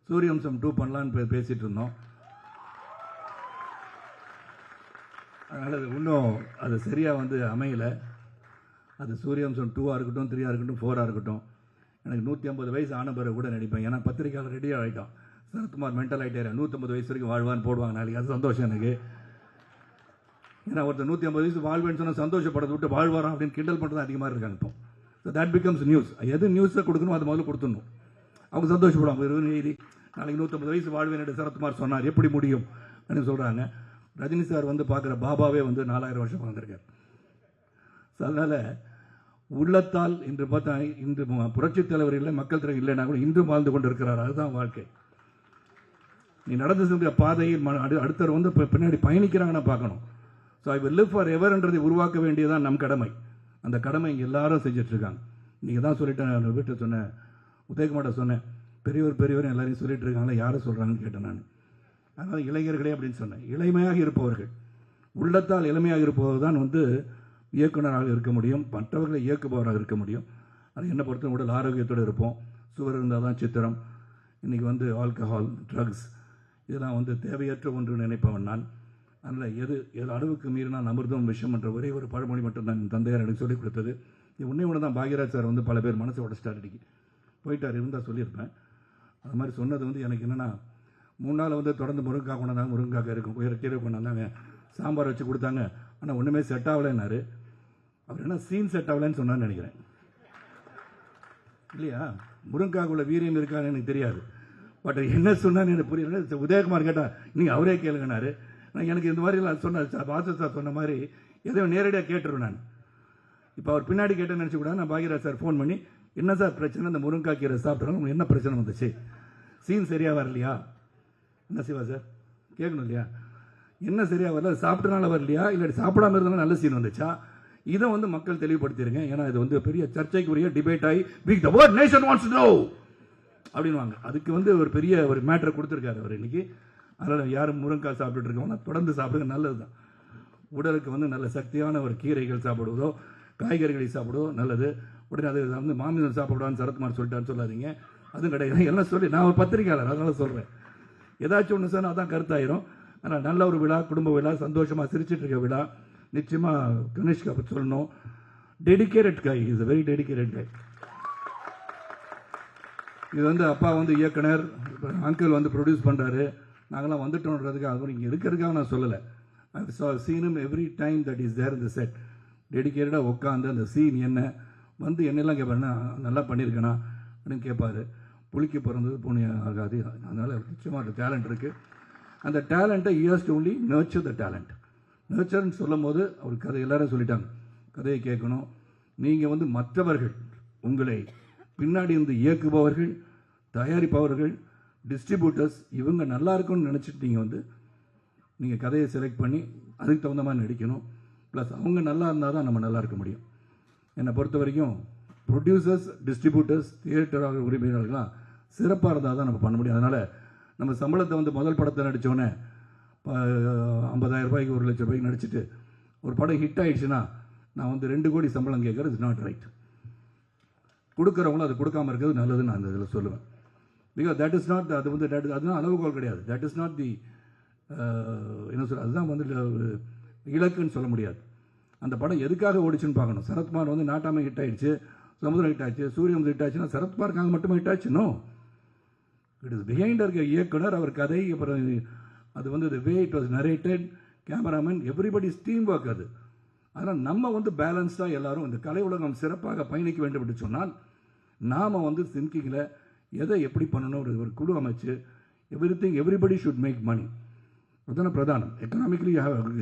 சூரியவம்சம் 2 பண்ணலான்னு பேசிகிட்டு இருந்தோம். அதனால் அது இன்னும் அது சரியாக வந்து அமையலை. அது சூரியவம்சம் 2ஆக இருக்கட்டும், 3ஆக இருக்கட்டும், 4ஆக இருக்கட்டும், எனக்கு 150 வயசு ஆன பிறகு கூட நடிப்பேன். ஏன்னா பத்திரிக்கையாளர் ரெடியாக ஆகிட்டான். சரத்குமார் மென்டல் ஆகிட்டாரு, 150 வயசு வரைக்கும் வாழ்வான்னு போடுவாங்க நாளைக்கு. அது சந்தோஷம் எனக்கு. ஏன்னா ஒருத்தர் 150 வயசு வாழ்வேன்னு சொன்னால் சந்தோஷப்படுறத விட்டு வாழ்வாராம் அப்படின்னு கிண்டல் பண்ணுறது அதிகமாக இருக்காங்க இப்போ. So that becomes news. எது நியூஸை கொடுக்கணும் அதை முதல்ல கொடுத்துடணும். அவங்க சந்தோஷப்படுவாங்க. நாளைக்கு 150 வயசு வாழ்வேன் சரத்குமார் சொன்னார், எப்படி முடியும் அப்படின்னு சொல்கிறாங்க. ரஜினி சார் வந்து பார்க்குற பாபாவே வந்து 4000 வருஷம் வாழ்ந்திருக்கார். ஸோ அதனால் உள்ளத்தால் இன்று பார்த்தா இன்று புரட்சித் தலைவர் இல்லை, மக்கள் தலைவர் இல்லைன்னா கூட இன்றும் வாழ்ந்து கொண்டு இருக்கிறார். அதுதான் வாழ்க்கை. நீ நடந்து சென்ற பாதையில் அடுத்தவர் வந்து பின்னாடி பயணிக்கிறாங்கன்னா பார்க்கணும். So I will live for எவர்ன்றதை உருவாக்க வேண்டியதான் நம் கடமை. அந்த கடமை இங்கே எல்லாரும் செஞ்சிட்ருக்காங்க. நீங்கள் தான் சொல்லிட்டேன், நான் வீட்டை சொன்னேன், உதயகுமார்ட்ட சொன்னேன், பெரியவர் எல்லாரையும் சொல்லிட்டு இருக்காங்களா, யாரை சொல்கிறாங்கன்னு கேட்டேன் நான். அதனால் இளைஞர்களே அப்படின்னு சொன்னேன். இளமையாக இருப்பவர்கள், உள்ளத்தால் இளமையாக இருப்பவர் தான் வந்து இயக்குனராக இருக்க முடியும், மற்றவர்களை இயக்குபவராக இருக்க முடியும். அது என்னை பொறுத்த உடல் ஆரோக்கியத்தோடு இருப்போம். சுவர் இருந்தால் தான் சித்திரம். இன்றைக்கி வந்து ஆல்கஹால், ட்ரக்ஸ் இதெல்லாம் வந்து தேவையற்ற ஒன்று நினைப்பவன் நான். அதனால் எது அளவுக்கு மீறினால் அமிர்தம் விஷம் என்ற ஒரே ஒரு பழமொழி மட்டும் தான் என் தந்தையார் எனக்கு சொல்லிக் கொடுத்தது. உன்னே ஒன்று தான் பாக்யராஜ் சார் வந்து பல பேர் மனசை உடச்சிட்டார், அடிக்கி போயிட்டார், இருந்தால் சொல்லியிருப்பேன். அது மாதிரி சொன்னது வந்து எனக்கு என்னென்னா, 3 நாள் வந்து தொடர்ந்து முருங்கைக்காய் கொண்டாந்தாங்க, முருங்கைக்காய் இருக்கும், கீரை கொண்டாந்தாங்க, சாம்பார் வச்சு கொடுத்தாங்க, ஆனால் ஒன்றுமே செட் ஆகலைன்னாரு. அவர் என்ன சீன் செட் ஆகலைன்னு சொன்னான்னு நினைக்கிறேன், இல்லையா? முருங்கைக்காய்க்குள்ள வீரியம் இருக்கான்னு எனக்கு தெரியாது, பட் என்ன சொன்னான்னு எனக்கு புரியல. உதயகுமார் கேட்டால் நீங்கள் அவரே கேளுங்கன்னாரு. நான் எனக்கு இந்த மாதிரிலாம் சொன்ன பாச சார் சொன்ன மாதிரி எதையும் நேரடியாக கேட்டுருவேன் நான். இப்போ அவர் பின்னாடி கேட்டேன்னு நினச்சிக்கூடாது. நான் பாக்யராஜ் சார் ஃபோன் பண்ணி, என்ன சார் பிரச்சனை, இந்த முருங்கைக்காய் கீரை சாப்பிட்றாங்க, உங்களுக்கு என்ன பிரச்சனை வந்துச்சு, சீன் சரியாக வரலையா, என்ன சிவா சார் கேட்கணும் இல்லையா, என்ன சரியாக வரல, சாப்பிட்டனால வரலையா, இல்லாட்டி சாப்பிடாம இருந்தாலும் நல்ல சீன் வந்துச்சா, இதை வந்து மக்கள் தெளிவுபடுத்திடுங்க. ஏன்னா இது வந்து பெரிய சர்ச்சைக்குரிய டிபேட் ஆகி big the world nation wants to know அப்படின்வாங்க. அதுக்கு வந்து ஒரு பெரிய ஒரு மேட்டரை கொடுத்துருக்காரு அவர் இன்னைக்கு. அதனால் யாரும் முருங்கைக்காய் சாப்பிட்டுட்டு இருக்கவங்க தொடர்ந்து சாப்பிடுங்க, நல்லது தான். உடலுக்கு வந்து நல்ல சக்தியான ஒரு கீரைகள் சாப்பிடுவதோ, காய்கறிகளை சாப்பிடுவதோ நல்லது. உடனே அது வந்து மாமிசம் சாப்பிடுவான்னு சரத்குமார் சொல்லிட்டான்னு சொல்லாதீங்க, அதுவும் கிடையாது. எல்லாம் சொல்லி நான் ஒரு பத்திரிகையாளர், அதனால சொல்கிறேன். ஏதாச்சும் ஒன்று சொன்னால் அதான் கருத்தாயிரும். ஆனால் நல்ல ஒரு விழா, குடும்ப விழா, சந்தோஷமாக சிரிச்சிட்டு இருக்க விழா. நிச்சயமாக கணேஷ்கா பற்றி சொல்லணும். Dedicated guy, is a very dedicated guy. இது வந்து அப்பா வந்து இயக்குனர், அங்கிள் வந்து ப்ரொடியூஸ் பண்ணுறாரு, நாங்களாம் வந்துட்டோன்றதுக்கு அது இங்கே இருக்கிறதுக்காக நான் சொல்லலை. Scene every time that is there இந்த செட். டெடிக்கேட்டடாக உட்காந்து அந்த சீன் என்ன வந்து என்னெல்லாம் கேட்பாருன்னா, நல்லா பண்ணியிருக்கேனா அப்படின்னு கேட்பார். புளிக்கு பிறந்தது பூனை ஆகாது. அதனால் நிச்சயமாக டேலண்ட் இருக்குது. அந்த டேலண்ட்டை you has to only nurture the talent. நர்ச்சர்ன்னு சொல்லும் போது அவர் கதை எல்லாரும் சொல்லிட்டாங்க, கதையை கேட்கணும். நீங்கள் வந்து மற்றவர்கள், உங்களை பின்னாடி இருந்து இயக்குபவர்கள், தயாரிப்பவர்கள், டிஸ்ட்ரிபியூட்டர்ஸ், இவங்க நல்லா இருக்கும்னு நினச்சிட்டு நீங்கள் கதையை செலக்ட் பண்ணி அதுக்கு தகுந்த மாதிரி நடிக்கணும். ப்ளஸ் அவங்க நல்லா இருந்தால் தான் நம்ம நல்லா இருக்க முடியும். என்னை பொறுத்த வரைக்கும் ப்ரொடியூசர்ஸ், டிஸ்ட்ரிபியூட்டர்ஸ், தியேட்டர் உரிமையாளர்கள்லாம் சிறப்பாக இருந்தால் தான் நம்ம பண்ண முடியும். அதனால் நம்ம சம்பளத்தை வந்து முதல் படத்தை நடித்தோன்னே 50,000 ரூபாய்க்கு 1 லட்சம் ரூபாய்க்கு நடிச்சுட்டு ஒரு படம் ஹிட் ஆகிடுச்சுன்னா நான் வந்து 2 கோடி சம்பளம் கேட்குறது இஸ் நாட் ரைட். கொடுக்குறவங்களும் அது கொடுக்காமல் இருக்கிறது நல்லதுன்னு நான் அந்த இதில் சொல்லுவேன். பிகாஸ் தட் இஸ் நாட், அது வந்து அதுதான் அளவுகோல் கிடையாது. தட் இஸ் நாட் தி என்ன சொல்ல, அதுதான் வந்து இலக்குன்னு சொல்ல முடியாது. அந்த படம் எதுக்காக ஓடிச்சுன்னு பார்க்கணும். சரத்குமார் வந்து நாட்டாமை ஹிட் ஆகிடுச்சு, சமுதிரம் ஹிட் ஆச்சு, சூரியன் ஹிட் ஆச்சுன்னா சரத்குமாருக்காக மட்டுமே ஹிட் ஆச்சுனோ, இட் இஸ் பிஹைண்ட் இருக்க இயக்குனர், அவர் கதை, அப்புறம் அது வந்து the way it was narrated, cameraman, everybody's team work அது. அதனால் நம்ம வந்து பேலன்ஸ்டாக எல்லாரும் இந்த கலை உலகம் சிறப்பாக பயணிக்க வேண்டும் என்று சொன்னால் நாம் வந்து திங்கிங்கில் எதை எப்படி பண்ணணும், ஒரு குழு அமைச்சு எவ்ரிபடி ஷுட் மேக் மணி. அதுதானே பிரதானம். Economically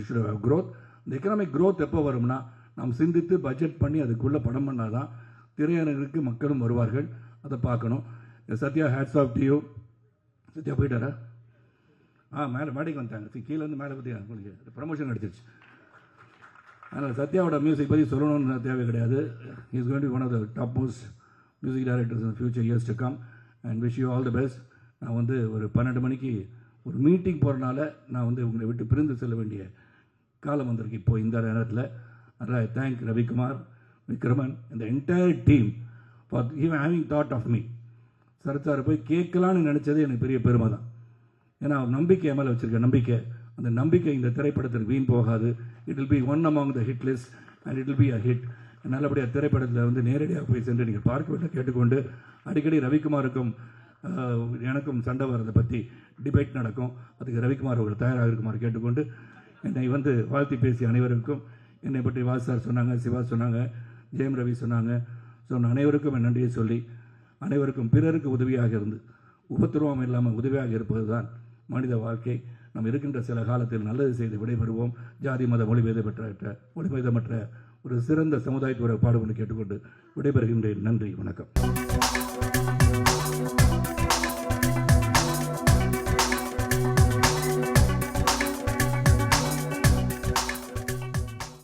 should have growth. இந்த எக்கனாமிக் க்ரோத் எப்போ வரும்னா நாம் சிந்தித்து பட்ஜெட் பண்ணி அதுக்குள்ளே படம் பண்ணால் தான் திரையரங்குக்கு மக்களும் வருவார்கள். அதை பார்க்கணும். Sathya, hats off to you. Sathya போயிட்டாரா? மேலே மேடைக்கு வந்துட்டாங்க, கீழே வந்து மேலே பற்றி உங்களுக்கு ப்ரமோஷன் கிடச்சிருச்சு. அதனால் சத்யாவோட மியூசிக் பற்றி சொல்லணும்னு தேவை கிடையாது. Is going to be one of the top most music directors in future years to come and wish you all the best. நான் வந்து ஒரு 12 மணிக்கு ஒரு மீட்டிங் போகிறனால நான் வந்து உங்களை விட்டு பிரிந்து செல்ல வேண்டிய காலம் வந்திருக்கு இப்போ இந்த நேரத்தில். அதனால் ஐ தேங்க் ரவிக்குமார், விக்ரமன், இந்த entire team for even having thought of me. Sarath சாரை போய் கேட்கலான்னு நினச்சது எனக்கு பெரிய பெருமை தான். ஏன்னா நம்பிக்கை என் மேலே வச்சுருக்க நம்பிக்கை, அந்த நம்பிக்கை இந்த திரைப்படத்திற்கு வீண் போகாது. It will be one among the hit list and it will be a hit. நல்லபடியாக திரைப்படத்தில் வந்து நேரடியாக போய் சென்று நீங்கள் பார்க்க வேண்டும் கேட்டுக்கொண்டு, அடிக்கடி ரவிக்குமாருக்கும் எனக்கும் சண்டை வரதை பற்றி டிபேட் நடக்கும். அதுக்கு ரவிக்குமார் அவர்கள் தயாராக இருக்குமாறு கேட்டுக்கொண்டு, என்னை வந்து வாழ்த்தி பேசிய அனைவருக்கும், என்னை பற்றி வாஸ் சார் சொன்னாங்க, சிவா சொன்னாங்க, ஜெயம் ரவி சொன்னாங்க, சொன்ன அனைவருக்கும் என் நன்றியை சொல்லி, அனைவருக்கும் பிறருக்கு உதவியாக இருந்து உபத்திரவம் இல்லாமல் உதவியாக இருப்பது தான் மனித வாழ்க்கை. நாம் இருக்கின்ற சில காலத்தில் நல்லது செய்து விடைபெறுவோம். ஜாதி மத மொழிபேதமற்ற ஒரு சிறந்த சமுதாயத்துவரை பாடுபட்டு கேட்டுக்கொண்டு விடைபெறுகின்றேன். நன்றி, வணக்கம்.